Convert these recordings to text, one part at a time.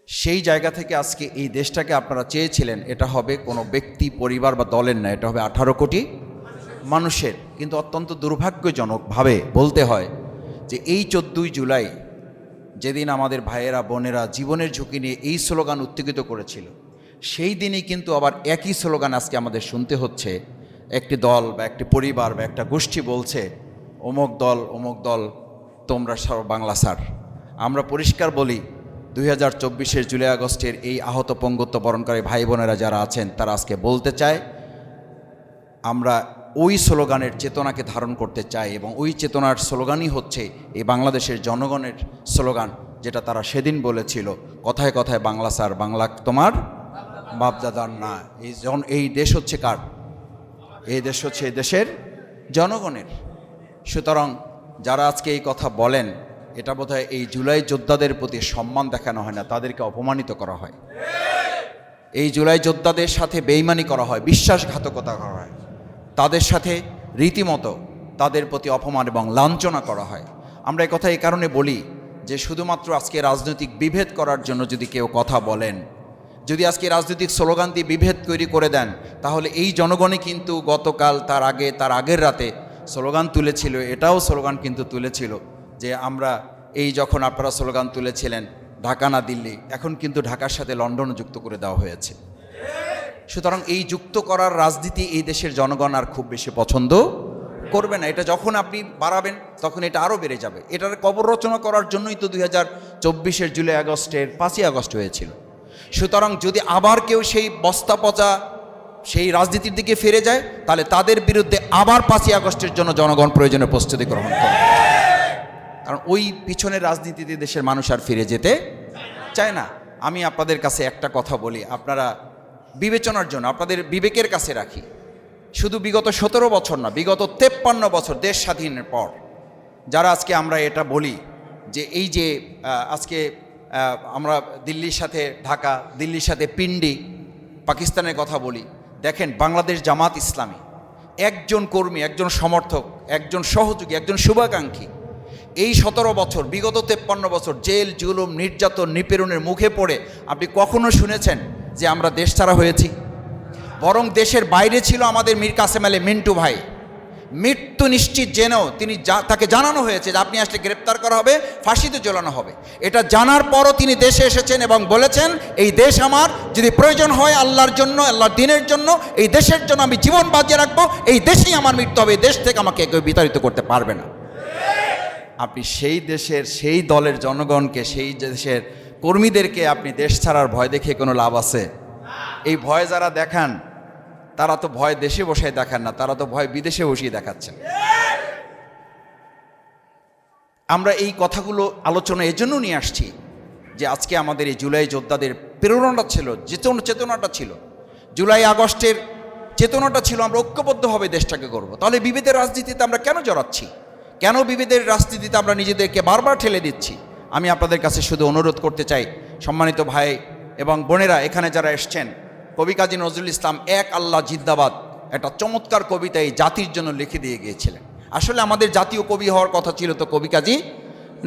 সেই জায়গা থেকে আজকে এই দেশটাকে আপনারা চেয়েছিলেন এটা হবে কোনো ব্যক্তি, পরিবার বা দলের না, এটা হবে 18 কোটি মানুষের। কিন্তু অত্যন্ত দুর্ভাগ্যজনকভাবে বলতে হয় যে এই 14ই জুলাই যেদিন আমাদের ভাইয়েরা বোনেরা জীবনের ঝুঁকি নিয়ে এই স্লোগান উত্তেজিত করেছিল, সেই দিনই কিন্তু আবার একই স্লোগান আজকে আমাদের শুনতে হচ্ছে। একটি দল বা একটি পরিবার বা একটা গোষ্ঠী বলছে অমুক দল তোমরা সব বাংলা স্যার। আমরা পরিষ্কার বলি 2024-এর জুলাই আগস্টের এই আহত পঙ্গুত্ব বরণকারী ভাই বোনেরা যারা আছেন তারা আজকে বলতে চায় আমরা ওই স্লোগানের চেতনাকে ধারণ করতে চাই, এবং ওই চেতনার স্লোগানই হচ্ছে এই বাংলাদেশের জনগণের স্লোগান, যেটা তারা সেদিন বলেছিল কথায় কথায় বাংলা স্যার, বাংলা তোমার বাপদাদার না। এই দেশ হচ্ছে কার? এই দেশ হচ্ছে এই দেশের জনগণের। সুতরাং যারা আজকে এই কথা বলেন, এটা বোধহয় এই জুলাই যোদ্ধাদের প্রতি সম্মান দেখানো হয় না, তাদেরকে অপমানিত করা হয়। এই জুলাই যোদ্ধাদের সাথে বেইমানি করা হয়, বিশ্বাসঘাতকতা করা হয়, তাদের সাথে রীতিমতো তাদের প্রতি অপমান এবং লাঞ্ছনা করা হয়। আমরা এই কথা এই কারণে বলি যে শুধুমাত্র আজকে রাজনৈতিক বিভেদ করার জন্য যদি কেউ কথা বলেন, যদি আজকে রাজনৈতিক স্লোগান দিয়ে বিভেদ তৈরি করে দেন, তাহলে এই জনগণই কিন্তু গতকাল তার আগের রাতে স্লোগান তুলেছিল। এটাও স্লোগান কিন্তু তুলেছিল যে আমরা এই যখন আপনারা স্লোগান তুলেছিলেন ঢাকা না দিল্লি, এখন কিন্তু ঢাকার সাথে লন্ডন যুক্ত করে দেওয়া হয়েছে। সুতরাং এই যুক্ত করার রাজনীতি এই দেশের জনগণ আর খুব বেশি পছন্দ করবে না। এটা যখন আপনি বাড়াবেন তখন এটা আরও বেড়ে যাবে। এটার কবর রচনা করার জন্যই তো 2024-এর জুলাই আগস্টের 5ই আগস্ট হয়েছিল। সুতরাং যদি আবার কেউ সেই বস্তা পচা সেই রাজনীতির দিকে ফিরে যায়, তাহলে তাদের বিরুদ্ধে আবার 5ই আগস্টের জন্য জনগণ প্রয়োজনীয় প্রস্তুতি গ্রহণ করে। কারণ ওই পিছনের রাজনীতিতে দেশের মানুষ আর ফিরে যেতে চায় না। আমি আপনাদের কাছে একটা কথা বলি, আপনারা বিবেচনার জন্য আপনাদের বিবেকের কাছে রাখি। শুধু বিগত 17 বছর না, বিগত 53 বছর দেশ স্বাধীনের পর যারা আজকে আমরা এটা বলি যে এই যে আজকে আমরা দিল্লির সাথে ঢাকা, দিল্লির সাথে পিন্ডি, পাকিস্তানের কথা বলি, দেখেন বাংলাদেশ জামাত ইসলামী একজন কর্মী, একজন সমর্থক, একজন সহযোগী, একজন শুভাকাঙ্ক্ষী এই 17 বছর, বিগত 53 বছর জেল, জুলুম, নির্যাতন, নিপীড়নের মুখে পড়ে আপনি কখনো শুনেছেন যে আমরা দেশ ছাড়া হয়েছি? বরং দেশের বাইরে ছিল আমাদের মীর কাসেম আলী মিন্টু ভাই, মৃত্যু নিশ্চিত জেনেও তাকে জানানো হয়েছে যে আপনি আসলে গ্রেপ্তার করা হবে, ফাঁসিতে ঝোলানো হবে। এটা জানার পরও তিনি দেশে এসেছেন এবং বলেছেন এই দেশ আমার, যদি প্রয়োজন হয় আল্লাহর জন্য, আল্লাহর দিনের জন্য, এই দেশের জন্য আমি জীবন বাজিয়ে রাখবো, এই দেশেই আমার মৃত্যু হবে, এই দেশ থেকে আমাকে কেউ বিতাড়িত করতে পারবে না। আপনি সেই দেশের, সেই দলের জনগণকে, সেই দেশের কর্মীদেরকে আপনি দেশ ছাড়ার ভয় দেখে কোনো লাভ আছে? এই ভয় যারা দেখান তারা তো ভয় দেশে বসে দেখান না, তারা তো ভয় বিদেশে বসিয়ে দেখাচ্ছেন। আমরা এই কথাগুলো আলোচনা এজন্য নিয়ে আসছি যে আজকে আমাদের এই জুলাই যোদ্ধাদের প্রেরণাটা ছিল, চেতনাটা ছিল, জুলাই আগস্টের চেতনাটা ছিল আমরা ঐক্যবদ্ধভাবে দেশটাকে করব। তাহলে বিভেদের রাজনীতিতে আমরা কেন জড়াচ্ছি? কেন বিভেদের রাজনীতিতে আমরা নিজেদেরকে বারবার ঠেলে দিচ্ছি? আমি আপনাদের কাছে শুধু অনুরোধ করতে চাই, সম্মানিত ভাই এবং বোনেরা, এখানে যারা এসছেন, কবি কাজী নজরুল ইসলাম এক আল্লাহ জিন্দাবাদ একটা চমৎকার কবিতা এই জাতির জন্য লিখে দিয়ে গিয়েছিলেন। আসলে আমাদের জাতীয় কবি হওয়ার কথা ছিল তো কবি কাজী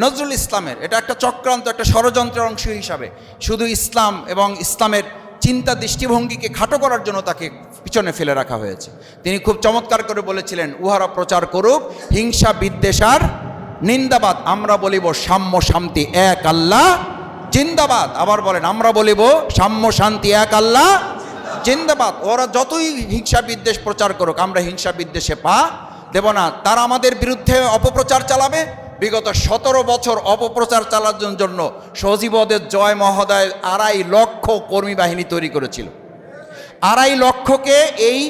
নজরুল ইসলামের। এটা একটা চক্রান্ত, একটা ষড়যন্ত্রের অংশ হিসাবে শুধু ইসলাম এবং ইসলামের চিন্তা দৃষ্টিভঙ্গিকে খাটো করার জন্য তাকে পিছনে ফেলে রাখা হয়েছে। তিনি খুব চমৎকার করে বলেছিলেন, উহারা প্রচার করুক হিংসা বিদ্বেষার নিন্দাবাদ, আমরা বলিব সাম্য শান্তি এক আল্লাহ জিন্দাবাদ। আবার বলেন, আমরা বলিব সাম্য শান্তি এক আল্লাহ জিন্দাবাদ। ওরা যতই হিংসা বিদ্বেষ প্রচার করুক, আমরা হিংসা বিদ্বেষে পা দেব না। তারা আমাদের বিরুদ্ধে অপপ্রচার চালাবে। বিগত 17 বছর অপপ্রচার চালানোর জন্য সজীবদের জয় মহোদয় 2.5 লক্ষ কর্মী বাহিনী তৈরি করেছিল। 2.5 লক্ষকে এই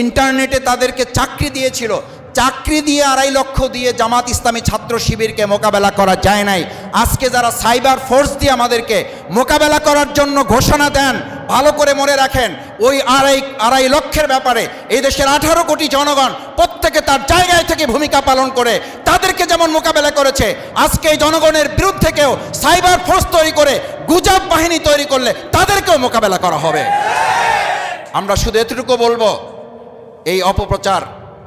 ইন্টারনেটে তাদেরকে চাকরি দিয়েছিল। চাকরি দিয়ে 2.5 লক্ষ দিয়ে জামাত ইসলামী ছাত্র শিবিরকে মোকাবেলা করা যায় নাই। আজকে যারা সাইবার ফোর্স দিয়ে আমাদেরকে মোকাবেলা করার জন্য ঘোষণা দেন, ভালো করে মনে রাখেন, ওই 2.5 লক্ষের ব্যাপারে এই দেশের 18 কোটি জনগণ প্রত্যেকে তার জায়গায় থেকে ভূমিকা পালন করে তাদেরকে যেমন মোকাবেলা করেছে, আজকে এই জনগণের বিরুদ্ধে কেউ সাইবার ফোর্স তৈরি করে গুজব বাহিনী তৈরি করলে তাদেরকেও মোকাবেলা করা হবে। আমরা শুধু এতটুকু বলবো, এই অপপ্রচার,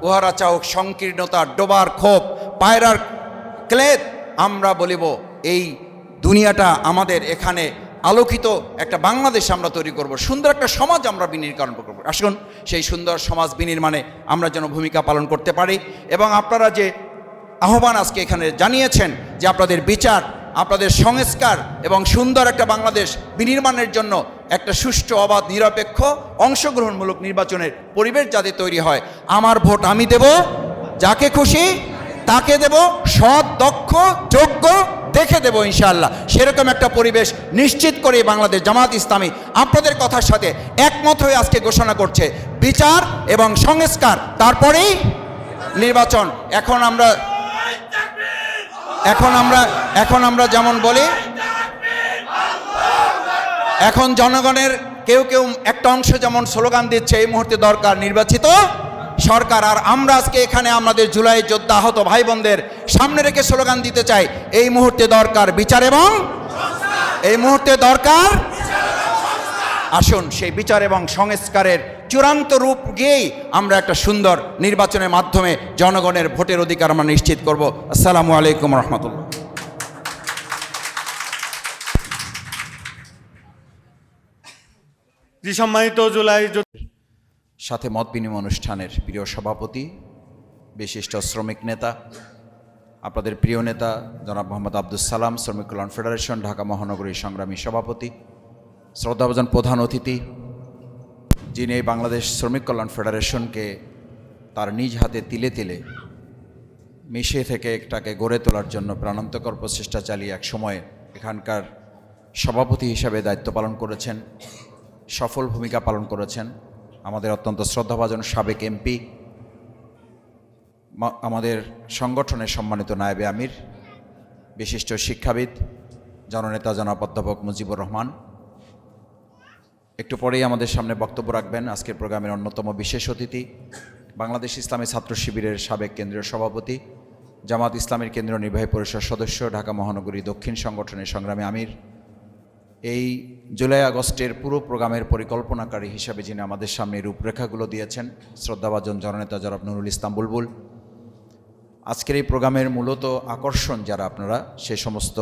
উহারা চাওক সংকীর্ণতা, ডোবার ক্ষোভ, পায়রার ক্লেদ, আমরা বলিব এই দুনিয়াটা আমাদের এখানে আলোকিত একটা বাংলাদেশ আমরা তৈরি করব, সুন্দর একটা সমাজ আমরা বিনির্মাণ করব। আসুন সেই সুন্দর সমাজ বিনির্মাণে আমরা যেন ভূমিকা পালন করতে পারি। এবং আপনারা যে আহ্বান আজকে এখানে জানিয়েছেন যে আপনাদের বিচার, আপনাদের সংস্কার এবং সুন্দর একটা বাংলাদেশ বিনির্মাণের জন্য একটা সুষ্ঠু, অবাধ, নিরপেক্ষ, অংশগ্রহণমূলক নির্বাচনের পরিবেশ যাতে তৈরি হয়। আমার ভোট আমি দেব, যাকে খুশি তাকে দেব, সৎ, দক্ষ, যোগ্য দেখে দেব ইনশাআল্লাহ। সেরকম একটা পরিবেশ নিশ্চিত করে বাংলাদেশ জামাত ইসলামী আপনাদের কথার সাথে একমত হয়ে আজকে ঘোষণা করছে বিচার এবং সংস্কার, তারপরেই নির্বাচন। এখন আমরা যেমন বলি, এখন জনগণের কেউ একটা অংশ যেমন স্লোগান দিচ্ছে এই মুহূর্তে দরকার নির্বাচিত সরকার। আর আমরা আজকে এখানে আমাদের জুলাই যোদ্ধা আহত ভাই বোনদের সামনে রেখে স্লোগান দিতে চাই এই মুহূর্তে দরকার বিচার এবং এই মুহূর্তে দরকার। আসুন সেই বিচার এবং সংস্কারের চূড়ান্ত রূপ গিয়েই আমরা একটা সুন্দর নির্বাচনের মাধ্যমে জনগণের ভোটের অধিকার আমরা নিশ্চিত করব। আসসালামু আলাইকুম রহমতুল্লাহ। সম্মানিত জুলাই সাথে মত বিনিময় অনুষ্ঠানের প্রিয় সভাপতি, বিশিষ্ট শ্রমিক নেতা, আপনাদের প্রিয় নেতা জনাব মোহাম্মদ আব্দুল সালাম, শ্রমিক কল্যাণ ফেডারেশন ঢাকা মহানগরীর সংগ্রামী সভাপতি, শ্রদ্ধাভাজন প্রধান অতিথি, যিনি এই বাংলাদেশ শ্রমিক কল্যাণ ফেডারেশনকে তার নিজ হাতে তিলে তিলে মিশে থেকে একটাকে গড়ে তোলার জন্য প্রাণান্তকর প্রচেষ্টা চালিয়ে এক সময় এখানকার সভাপতি হিসাবে দায়িত্ব পালন করেছেন, সফল ভূমিকা পালন করেছেন আমাদের অত্যন্ত শ্রদ্ধাভাজন সাবেক এমপি, আমাদের সংগঠনের সম্মানিত নায়েবে আমির, বিশিষ্ট শিক্ষাবিদ, জননেতা জনাব অধ্যাপক মুজিবুর রহমান। একটু পরেই আমাদের সামনে বক্তব্য রাখবেন আজকের প্রোগ্রামের অন্যতম বিশেষ অতিথি, বাংলাদেশ ইসলামী ছাত্র শিবিরের সাবেক কেন্দ্রীয় সভাপতি, জামাত ইসলামের কেন্দ্রীয় নির্বাহী পরিষদ সদস্য, ঢাকা মহানগরী দক্ষিণ সংগঠনের সংগ্রামী আমির, এই জুলাই আগস্টের পুরো প্রোগ্রামের পরিকল্পনাকারী হিসাবে যিনি আমাদের সামনে রূপরেখাগুলো দিয়েছেন, শ্রদ্ধাভাজন জননেতা জনাব নুরুল ইসলাম বুলবুল। আজকের এই প্রোগ্রামের মূলত আকর্ষণ যারা আপনারা, সে সমস্ত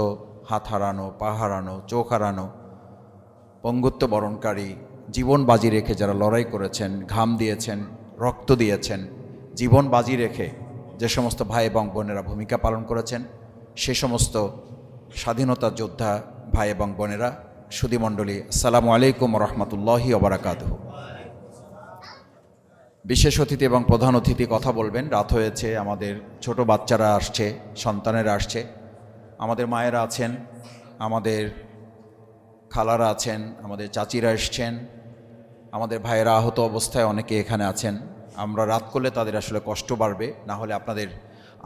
হাত হারানো, পা হারানো, চোখ হারানো, পঙ্গুত্ব বরণকারী, জীবন বাজি রেখে যারা লড়াই করেছেন, ঘাম দিয়েছেন, রক্ত দিয়েছেন, জীবন বাজি রেখে যে সমস্ত ভাই এবং বোনেরা ভূমিকা পালন করেছেন, সে সমস্ত স্বাধীনতা যোদ্ধা ভাই এবং বোনেরা, সুধীমণ্ডলী, আসসালামু আলাইকুম রহমতুল্লাহি ওয়া বারাকাতুহু। বিশেষ অতিথি এবং প্রধান অতিথি কথা বলবেন। রাত হয়েছে, আমাদের ছোট বাচ্চারা আসছে, সন্তানেরা আসছে, আমাদের মায়েরা আছেন, আমাদের খালারা আছেন, আমাদের চাচিরা এসছেন, আমাদের ভাইয়েরা আহত অবস্থায় অনেকে এখানে আছেন। আমরা রাত করলে তাদের আসলে কষ্ট বাড়বে, না হলে আপনাদের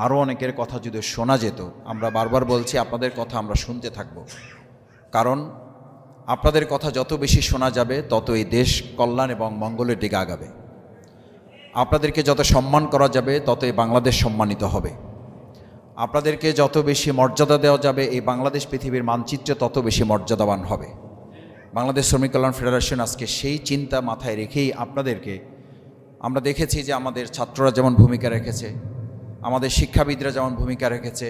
আরও অনেকের কথা যদি শোনা যেত। আমরা বারবার বলছি আপনাদের কথা আমরা শুনতে থাকব, কারণ আপনাদের কথা যত বেশি শোনা যাবে তত এই দেশ কল্যাণ এবং মঙ্গলের দিকে আগাবে। আপনাদেরকে যত সম্মান করা যাবে তত এই বাংলাদেশ সম্মানিত হবে। আপনাদেরকে যত বেশি মর্যাদা দেওয়া যাবে এই বাংলাদেশ পৃথিবীর মানচিত্রে তত বেশি মর্যাদাবান হবে। বাংলাদেশ শ্রমিক কল্যাণ ফেডারেশন আজকে সেই চিন্তা মাথায় রেখেই আপনাদেরকে, আমরা দেখেছি যে আমাদের ছাত্ররা যেমন ভূমিকা রেখেছে, আমাদের শিক্ষাবিদরা যেমন ভূমিকা রেখেছে,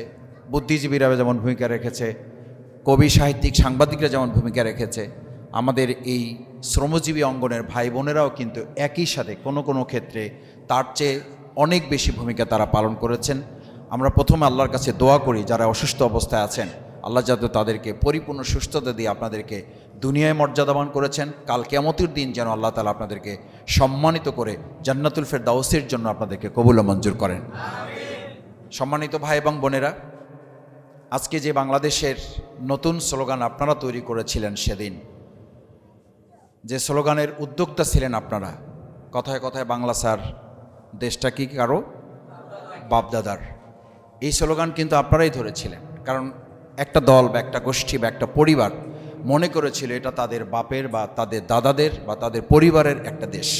বুদ্ধিজীবীরা যেমন ভূমিকা রেখেছে, কবি, সাহিত্যিক, সাংবাদিকরা যেমন ভূমিকা রেখেছে, আমাদের এই শ্রমজীবী অঙ্গনের ভাই বোনেরাও কিন্তু একই সাথে কোনো কোনো ক্ষেত্রে তার চেয়ে অনেক বেশি ভূমিকা তারা পালন করেছেন। আমরা প্রথমে আল্লাহর কাছে দোয়া করি যারা অসুস্থ অবস্থায় আছেন, আল্লাহ যাতে তাদেরকে পরিপূর্ণ সুস্থতা দিয়ে আপনাদেরকে দুনিয়ায় মর্যাদাবান করেছেন, কাল কিয়ামতের দিন যেন আল্লাহ তাআলা আপনাদেরকে সম্মানিত করে জান্নাতুল ফেরদাউসের জন্য আপনাদেরকে কবুল ও মঞ্জুর করেন। সম্মানিত ভাই এবং বোনেরা, আজকে যে বাংলাদেশের নতুন স্লোগান আপনারা তৈরি করেছিলেন, সেদিন যে স্লোগানের উদ্যোক্তা ছিলেন আপনারা, কথায় কথায় বাংলা স্যার, দেশটা কি কারো বাপদাদার, এই স্লোগান কিন্তু আপনারাই ধরেছিলেন। কারণ একটা দল বা একটা গোষ্ঠী বা একটা পরিবার মনে করেছিল এটা তাদের বাপের বা তাদের দাদাদের বা তাদের পরিবারের একটা দেশ।